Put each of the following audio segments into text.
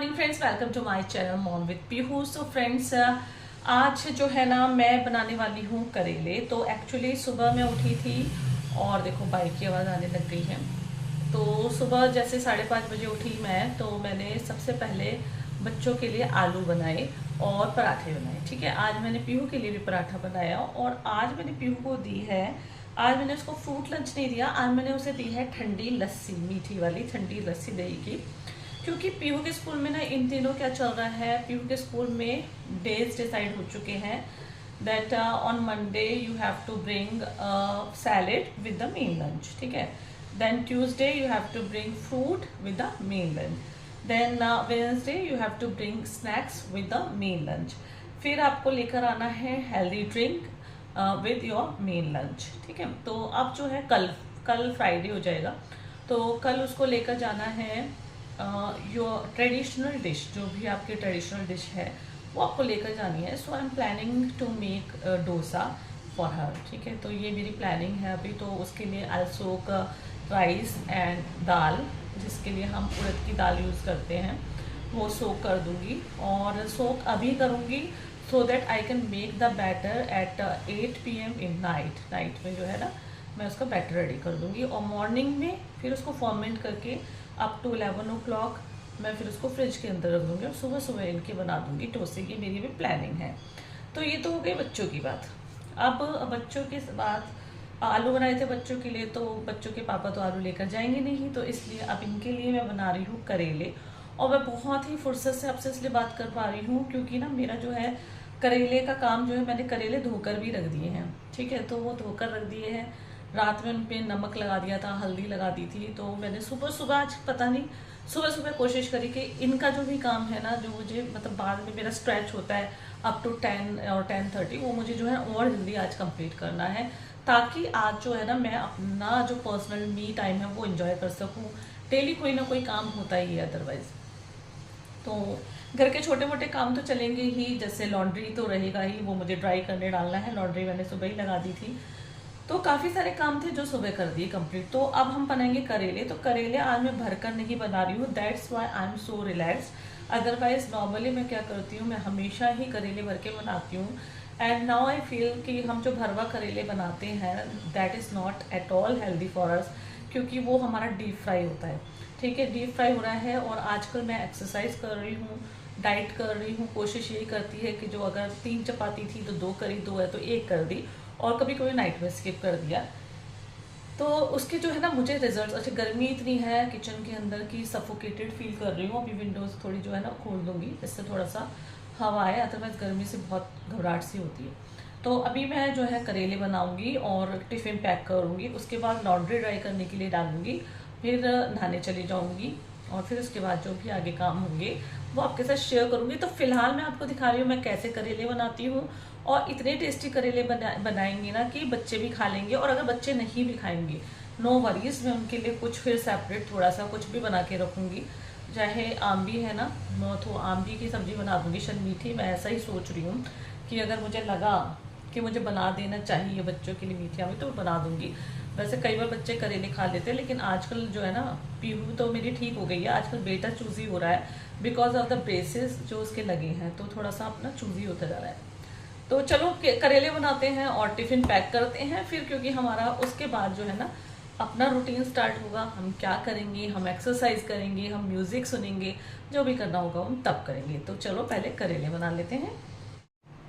Morning friends, welcome to my channel mom with Pihu. So friends, आज जो है ना मैं बनाने वाली हूँ करेले। तो एक्चुअली सुबह मैं उठी थी और देखो बाइक की आवाज़ आने लग गई है। तो सुबह जैसे 5:30 बजे उठी मैं, तो मैंने सबसे पहले बच्चों के लिए आलू बनाए और पराठे बनाए। ठीक है, आज मैंने पीहू के लिए भी पराठा बनाया और आज मैंने पीहू को दी है, आज मैंने उसको फ्रूट लंच नहीं दिया, आज मैंने उसे दी है ठंडी लस्सी, मीठी वाली ठंडी लस्सी दही की। क्योंकि पीहू के स्कूल में ना इन दिनों क्या चल रहा है, पीहू के स्कूल में डेज डिसाइड हो चुके हैं that on Monday you have to bring salad with the main lunch. ठीक है, then Tuesday you have to bring fruit with the main lunch, then Wednesday you have to bring snacks with the main lunch, फिर आपको लेकर आना है healthy drink with your main lunch. ठीक है, तो अब जो है कल फ्राइडे हो जाएगा, तो कल उसको लेकर जाना है योर ट्रेडिशनल डिश, जो भी आपकी ट्रेडिशनल डिश है वो आपको लेकर जानी है। So I am planning to make dosa for her. ठीक है, तो ये मेरी प्लानिंग है अभी। तो उसके लिए आई सोक राइस एंड दाल, जिसके लिए हम उड़द की दाल यूज़ करते हैं, वो सोक कर दूंगी और सोक अभी करूँगी so that I can make the batter at 8 PM in night में जो है ना मैं उसका बैटर रेडी कर दूंगी और मॉर्निंग में फिर उसको फॉर्मेंट करके अप टू 11 o'clock मैं फिर उसको फ्रिज के अंदर रख दूंगी और सुबह सुबह इनके बना दूंगी डोसे की। मेरी भी प्लानिंग है। तो ये तो हो गई बच्चों की बात। अब बच्चों की बात, आलू बनाए थे बच्चों के लिए, तो बच्चों के पापा तो आलू लेकर जाएंगे नहीं, तो इसलिए अब इनके लिए मैं बना रही हूँ करेले। और मैं बहुत ही फुर्सत से आपसे इसलिए बात कर पा रही हूँ क्योंकि ना मेरा जो है करेले का काम जो है, मैंने करेले धोकर भी रख दिए हैं। ठीक है, तो वो धोकर रख दिए हैं, रात में उन पर नमक लगा दिया था, हल्दी लगा दी थी। तो मैंने सुबह सुबह आज पता नहीं सुबह सुबह कोशिश करी कि इनका जो भी काम है ना, जो मुझे मतलब बाद में मेरा स्ट्रेच होता है अप टू 10 और 10:30, वो मुझे जो है और जल्दी आज कंप्लीट करना है, ताकि आज जो है ना मैं अपना जो पर्सनल मी टाइम है वो एंजॉय कर सकूँ। डेली कोई ना कोई काम होता ही है अदरवाइज। तो घर के छोटे मोटे काम तो चलेंगे ही, जैसे लॉन्ड्री तो रहेगा ही, वो मुझे ड्राई करने डालना है, लॉन्ड्री मैंने सुबह ही लगा दी थी। तो काफ़ी सारे काम थे जो सुबह कर दिए कंप्लीट। तो अब हम बनाएंगे करेले। तो करेले आज मैं भरकर नहीं बना रही हूँ, that's why I am so relaxed. Otherwise normally मैं क्या करती हूँ, मैं हमेशा ही करेले भर के बनाती हूँ। एंड नाउ आई फील कि हम जो भरवा करेले बनाते हैं that is not at all healthy for us, क्योंकि वो हमारा डीप फ्राई होता है। ठीक है, डीप फ्राई हो रहा है। और आजकल मैं एक्सरसाइज कर रही हूँ, डाइट कर रही हूँ, कोशिश यही करती है कि जो अगर 3 चपाती थी तो 2 करी, 2 है तो 1 कर दी, और कभी कभी नाइट में स्किप कर दिया। तो उसके जो है ना मुझे रिजल्ट, अच्छा गर्मी इतनी है किचन के अंदर की सफोकेटेड फील कर रही हूँ। अभी विंडोज थोड़ी जो है ना खोल दूंगी, इससे थोड़ा सा हवा आए, अदरवाइज गर्मी से बहुत घबराहट सी होती है। तो अभी मैं जो है करेले बनाऊंगी और टिफ़िन पैक करूँगी, उसके बाद लॉन्ड्री ड्राई करने के लिए डालूंगी, फिर नहाने चली जाऊँगी और फिर उसके बाद जो भी आगे काम होंगे वो आपके साथ शेयर करूँगी। तो फिलहाल मैं आपको दिखा रही हूँ मैं कैसे करेले बनाती हूँ, और इतने टेस्टी करेले बनाएंगे ना कि बच्चे भी खा लेंगे, और अगर बच्चे नहीं भी खाएंगे नो वरीज, मैं उनके लिए कुछ फिर सेपरेट थोड़ा सा कुछ भी बना के रखूँगी। चाहे आमबी है ना, मैं तो आमबी की सब्जी बना दूँगी, शायद मीठी। मैं ऐसा ही सोच रही हूँ कि अगर मुझे लगा कि मुझे बना देना चाहिए बच्चों के लिए मीठी आमबी तो बना दूँगी। वैसे कई बार बच्चे करेले खा लेते हैं, लेकिन आजकल जो है ना पीहू तो मेरी ठीक हो गई है, आजकल बेटा चूजी हो रहा है बिकॉज ऑफ द ब्रेसेस जो उसके लगे हैं, तो थोड़ा सा अपना चूजी होता जा रहा है। तो चलो करेले बनाते हैं और टिफ़िन पैक करते हैं फिर, क्योंकि हमारा उसके बाद जो है ना अपना रूटीन स्टार्ट होगा। हम क्या करेंगे, हम एक्सरसाइज करेंगे, हम म्यूज़िक सुनेंगे, जो भी करना होगा हम तब करेंगे। तो चलो पहले करेले बना लेते हैं।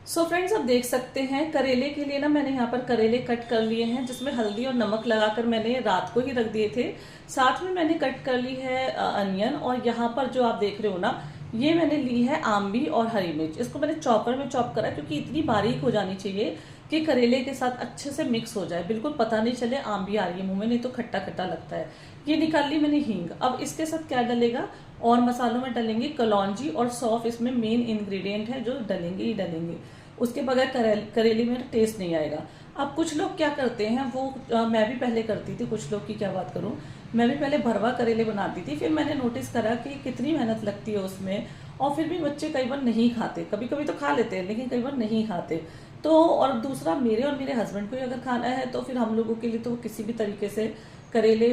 सो फ्रेंड्स, अब देख सकते हैं करेले के लिए ना मैंने यहाँ पर करेले कट कर लिए हैं, जिसमें हल्दी और नमक लगाकर मैंने रात को ही रख दिए थे। साथ में मैंने कट कर ली है अनियन, और यहाँ पर जो आप देख रहे हो ना ये मैंने ली है आमबी और हरी मिर्च। इसको मैंने चॉपर में चॉप करा क्योंकि इतनी बारीक हो जानी चाहिए कि करेले के साथ अच्छे से मिक्स हो जाए, बिल्कुल पता नहीं चले आमबी आ रही है मुंह में, नहीं तो खट्टा खट्टा लगता है। ये निकाल ली मैंने हींग। अब इसके साथ क्या डलेगा, और मसालों में डलेंगे कलौंजी और सौंफ, इसमें मेन इंग्रेडिएंट है जो डलेंगे ही डलेंगे, उसके बगैर करेले में टेस्ट नहीं आएगा। अब कुछ लोग क्या करते हैं वो मैं भी पहले करती थी, कुछ लोग की क्या बात करूं, मैं भी पहले भरवा करेले बनाती थी, फिर मैंने नोटिस करा कि कितनी मेहनत लगती है उसमें, और फिर भी बच्चे कई बार नहीं खाते, कभी कभी तो खा लेते हैं लेकिन कई बार नहीं खाते। तो और दूसरा, मेरे और मेरे हस्बैंड को अगर खाना है तो फिर हम लोगों के लिए तो किसी भी तरीके से करेले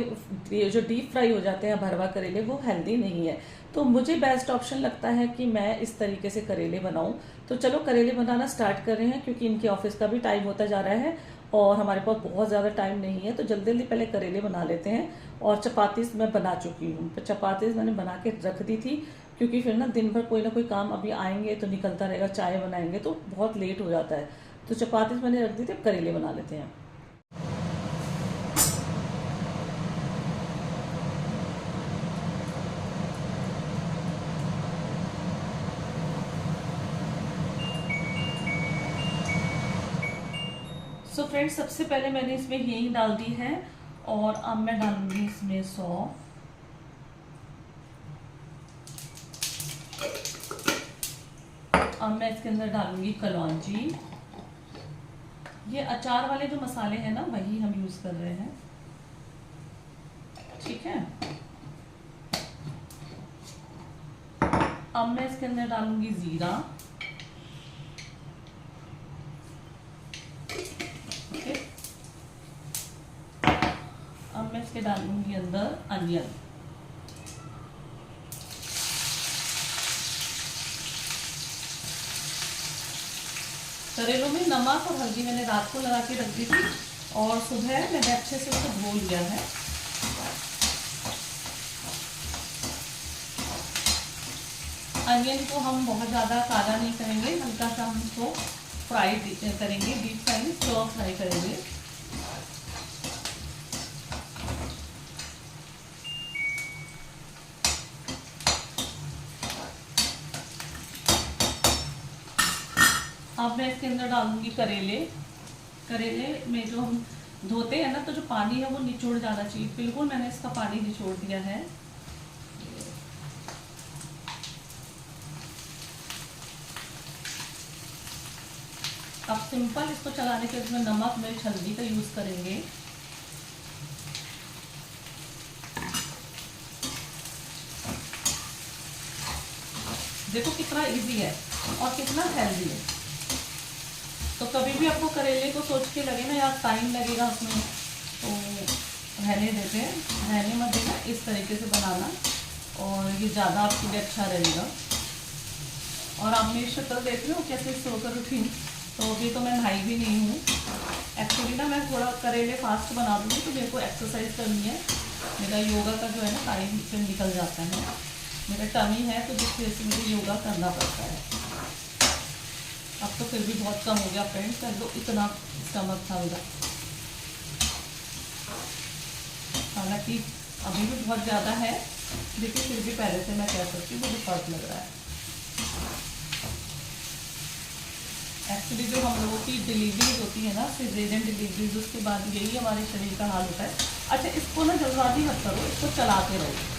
ये जो डीप फ्राई हो जाते हैं भरवा करेले वो हेल्दी नहीं है। तो मुझे बेस्ट ऑप्शन लगता है कि मैं इस तरीके से करेले बनाऊं। तो चलो करेले बनाना स्टार्ट कर रहे हैं, क्योंकि इनके ऑफिस का भी टाइम होता जा रहा है और हमारे पास बहुत ज़्यादा टाइम नहीं है। तो जल्दी जल्दी पहले करेले बना लेते हैं। और चपातीस मैं बना चुकी हूँ, तो चपातीस मैंने बना के रख दी थी, क्योंकि फिर दिन भर कोई ना कोई काम अभी आएंगे तो निकलता रहेगा, चाय बनाएंगे तो बहुत लेट हो जाता है। तो चपातीस मैंने रख दी थी, अब करेले बना लेते हैं। सो फ्रेंड्स, सबसे पहले मैंने इसमें हींग डाल दी है और अब मैं डालूंगी इसमें सौंफ। अब मैं इसके अंदर डालूंगी कलौंजी। ये अचार वाले जो मसाले हैं ना वही हम यूज कर रहे हैं, ठीक है। अब मैं इसके अंदर डालूंगी जीरा, ओके। अब मैं इसके डालूंगी अंदर अनियन। करेलों में नमक और हल्दी मैंने रात को लगा के रख दी थी और सुबह मैंने अच्छे से उसको धो लिया है। अनियन को हम बहुत ज़्यादा काला नहीं करेंगे, हल्का सा हम इसको फ्राई करेंगे, डीप फ्राई, स्लो फ्राई करेंगे। अब मैं इसके अंदर डालूंगी करेले। करेले में जो हम धोते हैं ना, तो जो पानी है वो निचोड़ जाना चाहिए, बिल्कुल मैंने इसका पानी निचोड़ दिया है। अब सिंपल इसको चलाने के इसमें नमक, मिर्च, हल्दी का यूज करेंगे। देखो कितना इजी है और कितना हेल्दी है। तो कभी भी आपको करेले को सोच के लगे ना यार टाइम लगेगा उसमें, तो रहने देते हैं, रहने मत देना, इस तरीके से बनाना और ये ज़्यादा आपके लिए अच्छा रहेगा। और आप मेरी शक्ल देख रहे हो कैसे सोकर उठी, तो अभी तो मैं नहाई भी नहीं हूँ। एक्चुअली ना मैं थोड़ा करेले फास्ट बना दूँगी, तो मेरे को एक्सरसाइज करनी है, मेरा योगा का जो है ना टाइम फिर निकल जाता है। मेरा टमी है तो जिस वजह से मुझे योगा करना पड़ता है। अब तो फिर भी बहुत कम हो गया फ्रेंड्स, पहले तो इतना स्टमक था मेरा, हालांकि अभी भी बहुत ज़्यादा है, लेकिन फिर भी पहले से मैं कह सकती हूँ मुझे फर्क लग रहा है। एक्चुअली जो हम लोगों की डिलीवरीज होती है ना, सिजेरियन डिलीवरीज, उसके बाद यही हमारे शरीर का हाल होता है। अच्छा, इसको ना जल्दबाजी मत करो, इसको चलाते रहो।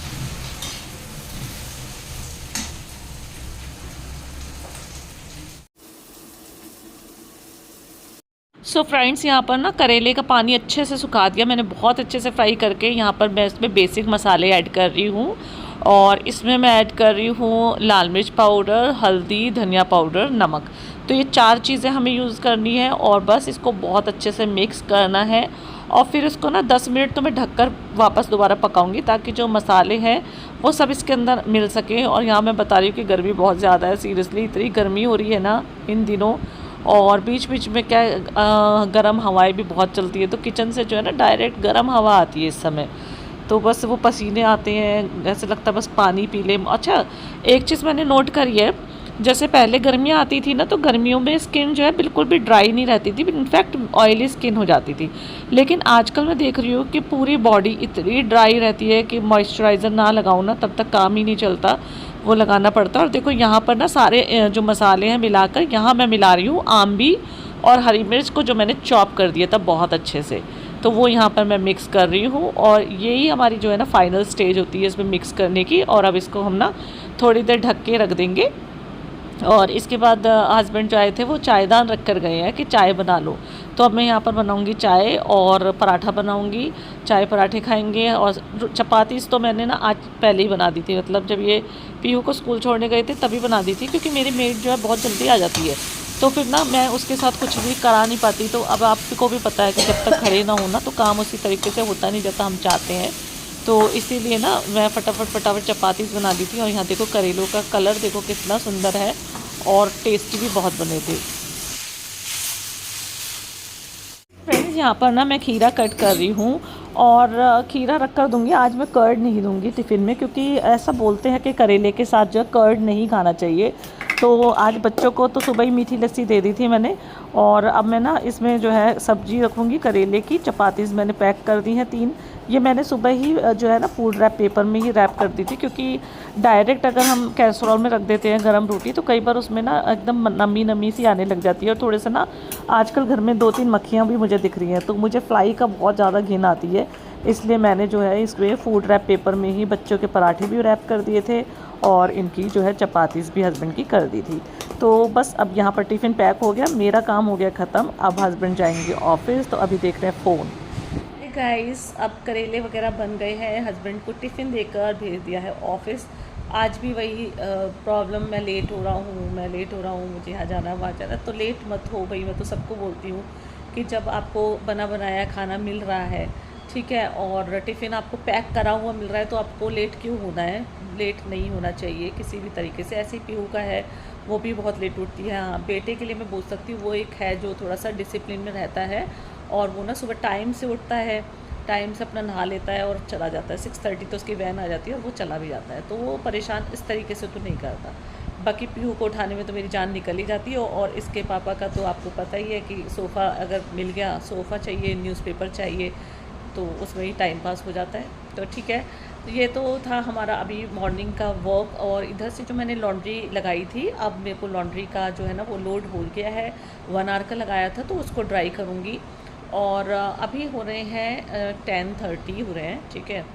सो फ्रेंड्स, यहाँ पर ना करेले का पानी अच्छे से सुखा दिया मैंने, बहुत अच्छे से फ्राई करके। यहाँ पर मैं इसमें बेसिक मसाले ऐड कर रही हूँ और इसमें मैं ऐड कर रही हूँ लाल मिर्च पाउडर, हल्दी, धनिया पाउडर, नमक। तो ये 4 चीज़ें हमें यूज़ करनी है और बस इसको बहुत अच्छे से मिक्स करना है। और फिर इसको ना 10 मिनट तो मैं ढककर वापस दोबारा पकाऊंगी, ताकि जो मसाले हैं वो सब इसके अंदर मिल सकें। और यहाँ मैं बता रही हूँ कि गर्मी बहुत ज़्यादा है, सीरियसली इतनी गर्मी हो रही है ना इन दिनों, और बीच बीच में क्या गर्म हवाएं भी बहुत चलती है, तो किचन से जो है ना डायरेक्ट गर्म हवा आती है इस समय, तो बस वो पसीने आते हैं, ऐसे लगता है बस पानी पी लें। अच्छा, एक चीज़ मैंने नोट करी है, जैसे पहले गर्मियाँ आती थी ना, तो गर्मियों में स्किन जो है बिल्कुल भी ड्राई नहीं रहती थी, इनफैक्ट ऑयली स्किन हो जाती थी। लेकिन आजकल मैं देख रही हूँ कि पूरी बॉडी इतनी ड्राई रहती है कि मॉइस्चराइज़र ना लगाऊँ ना तब तक काम ही नहीं चलता, वो लगाना पड़ता है। और देखो यहाँ पर ना सारे जो मसाले हैं मिलाकर, यहाँ मैं मिला रही हूँ आम्बी और हरी मिर्च को, जो मैंने चॉप कर दिया था बहुत अच्छे से, तो वो यहाँ पर मैं मिक्स कर रही हूँ। और यही हमारी जो है ना फाइनल स्टेज होती है इसमें मिक्स करने की। और अब इसको हम ना थोड़ी देर ढक के रख देंगे। और इसके बाद हस्बैंड जो आए थे वो चायदान रख कर गए हैं कि चाय बना लो, तो अब मैं यहाँ पर बनाऊँगी चाय और पराठा बनाऊँगी, चाय पराठे खाएंगे। और चपातीस तो मैंने ना आज पहले ही बना दी थी, मतलब जब ये पीहू को स्कूल छोड़ने गए थे तभी बना दी थी, क्योंकि मेरी मेड जो है बहुत जल्दी आ जाती है, तो फिर ना मैं उसके साथ कुछ भी करा नहीं पाती। तो अब आपको भी पता है कि जब तक खड़े ना हो ना तो काम उसी तरीके से होता नहीं जैसा हम चाहते हैं। तो इसीलिए ना मैं फटाफट चपातीस बना दी थी। और यहाँ देखो करेलों का कलर देखो कितना सुंदर है और टेस्टी भी बहुत बने थे। फ्रेंड्स यहाँ पर ना मैं खीरा कट कर रही हूँ और खीरा रख कर दूँगी। आज मैं कर्ड नहीं दूँगी टिफ़िन में, क्योंकि ऐसा बोलते हैं कि करेले के साथ जो है कर्ड नहीं खाना चाहिए। तो आज बच्चों को तो सुबह ही मीठी लस्सी दे दी थी मैंने। और अब मैं ना इसमें जो है सब्जी रखूँगी करेले की। चपातीस मैंने पैक कर दी हैं 3। ये मैंने सुबह ही जो है ना फूड रैप पेपर में ही रैप कर दी थी, क्योंकि डायरेक्ट अगर हम कैसरोल में रख देते हैं गर्म रोटी तो कई बार उसमें ना एकदम नमी नमी सी आने लग जाती है। और थोड़े से ना आजकल घर में 2-3 मक्खियाँ भी मुझे दिख रही हैं, तो मुझे फ्लाई का बहुत ज़्यादा घिन आती है। इसलिए मैंने जो है इसमें फूड रैप पेपर में ही बच्चों के पराठे भी रैप कर दिए थे और इनकी जो है चपातीस भी हस्बैंड की कर दी थी। तो बस अब यहाँ पर टिफ़िन पैक हो गया, मेरा काम हो गया ख़त्म। अब हस्बैंड जाएंगे ऑफिस, तो अभी देख रहे हैं फ़ोन। गाइस अब करेले वगैरह बन गए हैं, हस्बैंड को टिफ़िन देकर भेज दिया है ऑफिस। आज भी वही प्रॉब्लम, मैं लेट हो रहा हूँ, मुझे यहाँ जाना वहाँ जाना। तो लेट मत हो भाई, मैं तो सबको बोलती हूँ कि जब आपको बना बनाया खाना मिल रहा है, ठीक है, और टिफ़िन आपको पैक करा हुआ मिल रहा है, तो आपको लेट क्यों होना है? लेट नहीं होना चाहिए किसी भी तरीके से। ऐसे ही पीहू का है, वो भी बहुत लेट उठती है। हाँ, बेटे के लिए मैं बोल सकती हूँ, वो एक है जो थोड़ा सा डिसिप्लिन में रहता है और वो ना सुबह टाइम से उठता है, टाइम से अपना नहा लेता है और चला जाता है। 6:30 तो उसकी वैन आ जाती है और वो चला भी जाता है, तो वो परेशान इस तरीके से तो नहीं करता। बाकी पीहू को उठाने में तो मेरी जान निकल ही जाती है। और इसके पापा का तो आपको पता ही है कि सोफ़ा अगर मिल गया, सोफ़ा चाहिए, न्यूज़पेपर चाहिए, तो उसमें ही टाइम पास हो जाता है। तो ठीक है, तो ये तो था हमारा अभी मॉर्निंग का वर्क। और इधर से जो मैंने लॉन्ड्री लगाई थी, अब मेरे को लॉन्ड्री का जो है ना वो लोड हो गया है। 1 आवर का लगाया था, तो उसको ड्राई करूँगी। और अभी हो रहे हैं 10:30 हो रहे हैं, ठीक है।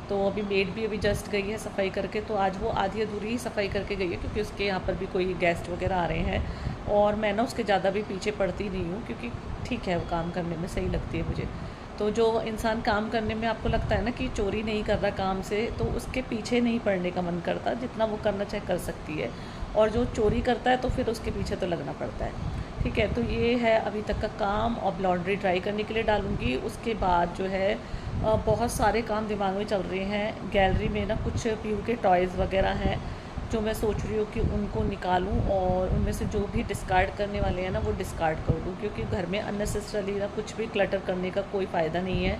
तो अभी मेड भी अभी जस्ट गई है सफाई करके, तो आज वो आधी अधूरी ही सफाई करके गई है, क्योंकि उसके यहाँ पर भी कोई गेस्ट वगैरह आ रहे हैं। और मैं ना उसके ज़्यादा भी पीछे पड़ती नहीं हूँ, क्योंकि ठीक है वो काम करने में सही लगती है मुझे। तो जो इंसान काम करने में आपको लगता है ना कि चोरी नहीं कर रहा काम से, तो उसके पीछे नहीं पड़ने का मन करता, जितना वो करना चाहे कर सकती है। और जो चोरी करता है तो फिर उसके पीछे तो लगना पड़ता है, ठीक है। तो ये है अभी तक का काम। अब लॉन्ड्री ड्राई करने के लिए डालूँगी। उसके बाद जो है बहुत सारे काम दिमाग में चल रहे हैं। गैलरी में ना कुछ पीहू के टॉयज़ वगैरह हैं, जो मैं सोच रही हूँ कि उनको निकालूं और उनमें से जो भी डिस्कार्ड करने वाले हैं ना वो डिस्कार्ड कर दूँ, क्योंकि घर में अननेसेसरली ना कुछ भी क्लटर करने का कोई फ़ायदा नहीं है।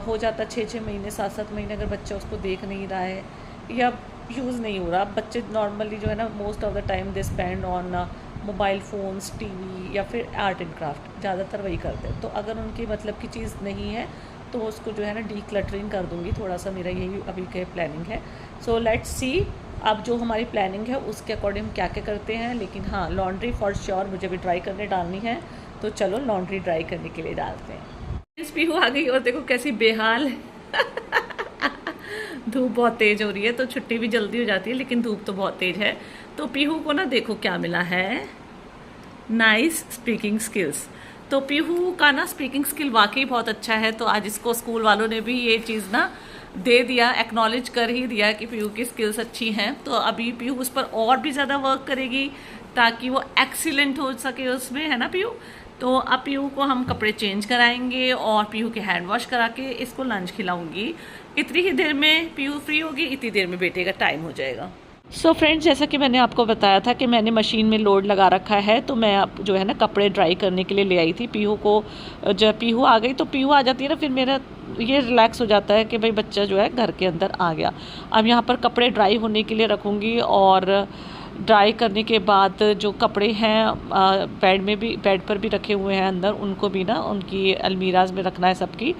हो जाता 6-6 महीने 7-7 महीने अगर बच्चा उसको देख नहीं रहा है या यूज़ नहीं हो रहा। बच्चे नॉर्मली जो है ना most of the time they spend on mobile phones, TV या फिर आर्ट एंड क्राफ्ट, ज़्यादातर वही करते हैं। तो अगर उनकी मतलब की चीज़ नहीं है तो उसको जो है ना डी क्लटरिंग कर दूँगी, थोड़ा सा मेरा यही अभी के प्लानिंग है। सो लेट्स सी अब जो हमारी प्लानिंग है उसके अकॉर्डिंग हम क्या क्या करते हैं। लेकिन हाँ, लॉन्ड्री फॉर श्योर मुझे भी ड्राई करने डालनी है, तो चलो लॉन्ड्री ड्राई करने के लिए डालते हैं। पीहू आ गई और देखो कैसी बेहाल है। धूप बहुत तेज़ हो रही है, तो छुट्टी भी जल्दी हो जाती है, लेकिन धूप तो बहुत तेज़ है। तो पीहू को ना देखो क्या मिला है, नाइस स्पीकिंग स्किल्स। तो पीहू का ना स्पीकिंग स्किल वाकई बहुत अच्छा है। तो आज इसको स्कूल वालों ने भी ये चीज़ ना दे दिया, एक्नॉलेज कर ही दिया कि पीहू की स्किल्स अच्छी हैं। तो अभी पीहू उस पर और भी ज़्यादा वर्क करेगी ताकि वो एक्सीलेंट हो सके उसमें, है ना पीहू। तो अब पीहू को हम कपड़े चेंज कराएंगे और पीहू के हैंड वॉश करा के इसको लंच खिलाऊंगी। इतनी ही देर में पीहू फ्री होगी, इतनी देर में बेटे का टाइम हो जाएगा। सो फ्रेंड्स, जैसा कि मैंने आपको बताया था कि मैंने मशीन में लोड लगा रखा है, तो मैं अब जो है ना कपड़े ड्राई करने के लिए ले आई थी पीहू को। जब पीहू आ गई तो पीहू आ जाती है ना, फिर मेरा ये रिलैक्स हो जाता है कि भाई बच्चा जो है घर के अंदर आ गया। अब यहाँ पर कपड़े ड्राई होने के लिए रखूँगी और ड्राई करने के बाद जो कपड़े हैं बेड पर भी रखे हुए हैं अंदर, उनको भी ना उनकी अलमीराज में रखना है सबकी।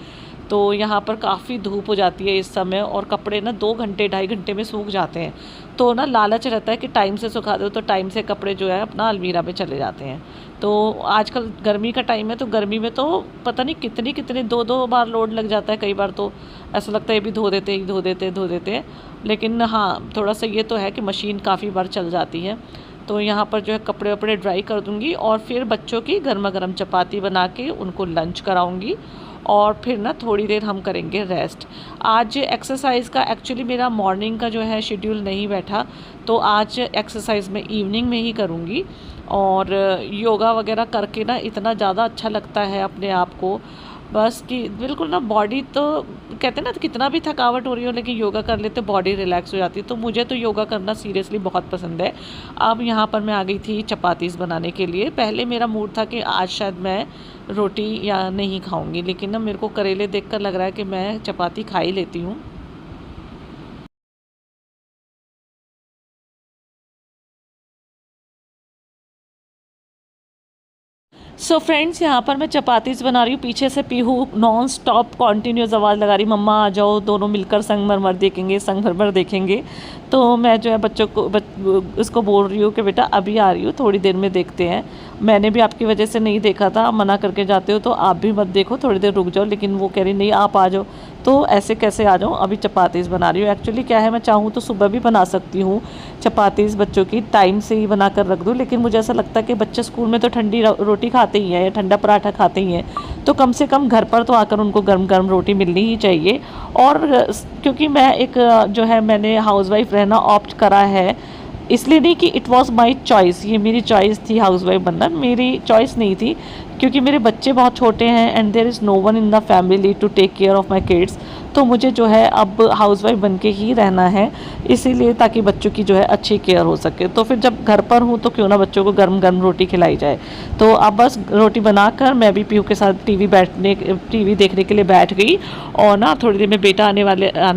तो यहाँ पर काफ़ी धूप हो जाती है इस समय और कपड़े ना 2 घंटे 2.5 घंटे में सूख जाते हैं। तो ना लालच रहता है कि टाइम से सुखा दो, तो टाइम से कपड़े जो है अपना अलमीरा में चले जाते हैं। तो आजकल गर्मी का टाइम है, तो गर्मी में तो पता नहीं कितनी 2-2 बार लोड लग जाता है। कई बार तो ऐसा लगता है ये भी धो देते हैं। लेकिन हाँ, थोड़ा सा ये तो है कि मशीन काफ़ी बार चल जाती है। तो यहाँ पर जो है कपड़े वपड़े ड्राई कर दूँगी और फिर बच्चों की गर्मा गर्म चपाती बना के उनको लंच कराऊँगी और फिर ना थोड़ी देर हम करेंगे रेस्ट। आज एक्सरसाइज का एक्चुअली मेरा मॉर्निंग का जो है शेड्यूल नहीं बैठा, तो आज एक्सरसाइज मैं इवनिंग में ही करूँगी। और योगा वगैरह करके ना इतना ज़्यादा अच्छा लगता है अपने आप को, बस कि बिल्कुल ना बॉडी तो कहते हैं ना, तो कितना भी थकावट हो रही हो लेकिन योगा कर लेते बॉडी रिलैक्स हो जाती है। तो मुझे तो योगा करना सीरियसली बहुत पसंद है। अब यहाँ पर मैं आ गई थी चपातीस बनाने के लिए। पहले मेरा मूड था कि आज शायद मैं रोटी या नहीं खाऊंगी, लेकिन ना मेरे को करेले देखकर लग रहा है कि मैं चपाती खा ही लेती हूँ। सो फ्रेंड्स, यहाँ पर मैं चपातीस बना रही हूँ। पीछे से पीहू नॉन स्टॉप कॉन्टीन्यूस आवाज़ लगा रही, मम्मा आ जाओ, दोनों मिलकर संगमरमर देखेंगे, संगमरमर देखेंगे। तो मैं जो है बच्चों को उसको बोल रही हूँ कि बेटा अभी आ रही हूँ, थोड़ी देर में देखते हैं। मैंने भी आपकी वजह से नहीं देखा था, मना करके जाते हो तो आप भी मत देखो, थोड़ी देर रुक जाओ। लेकिन वो कह रही नहीं आप आ जाओ। तो ऐसे कैसे आ जाऊँ, अभी चपातीस बना रही हूँ। एक्चुअली क्या है, मैं चाहूँ तो सुबह भी बना सकती हूँ चपातीस, बच्चों की टाइम से ही बना कर रख दूँ। लेकिन मुझे ऐसा लगता है कि बच्चे स्कूल में तो ठंडी रोटी खाते ही हैं या ठंडा पराठा खाते ही हैं, तो कम से कम घर पर तो आकर उनको गर्म गर्म रोटी मिलनी ही चाहिए। और क्योंकि मैं एक जो है मैंने हाउसवाइफ रहना ऑप्ट करा है, इसलिए नहीं कि इट वॉज माई चॉइस, ये मेरी चॉइस थी हाउसवाइफ बनना, मेरी चॉइस नहीं थी। क्योंकि मेरे बच्चे बहुत छोटे हैं and there is no one in the family to take care of my kids. तो मुझे जो है अब हाउसवाइफ बन के ही रहना है, इसीलिए ताकि बच्चों की जो है अच्छी केयर हो सके। तो फिर जब घर पर हूँ तो क्यों ना बच्चों को गर्म गर्म रोटी खिलाई जाए। तो अब बस रोटी बनाकर मैं भी पीहू के साथ टीवी देखने के लिए बैठ गई। और ना थोड़ी देर में बेटा आने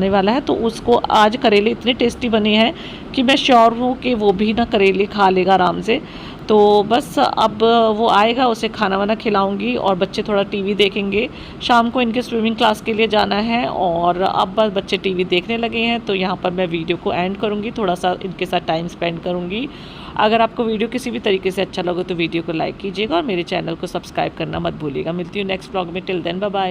वाला है, तो उसको आज करेले इतने टेस्टी बने हैं कि मैं श्योर हूँ कि वो भी ना करेले खा लेगा आराम से। तो बस अब वो आएगा, उसे खाना वाना खिलाऊंगी और बच्चे थोड़ा टीवी देखेंगे। शाम को इनके स्विमिंग क्लास के लिए जाना है और अब बस बच्चे टीवी देखने लगे हैं, तो यहाँ पर मैं वीडियो को एंड करूँगी, थोड़ा सा इनके साथ टाइम स्पेंड करूँगी। अगर आपको वीडियो किसी भी तरीके से अच्छा लगे तो वीडियो को लाइक कीजिएगा और मेरे चैनल को सब्सक्राइब करना मत भूलिएगा। मिलती हूँ नेक्स्ट व्लॉग में, टिल देन बाय बाय।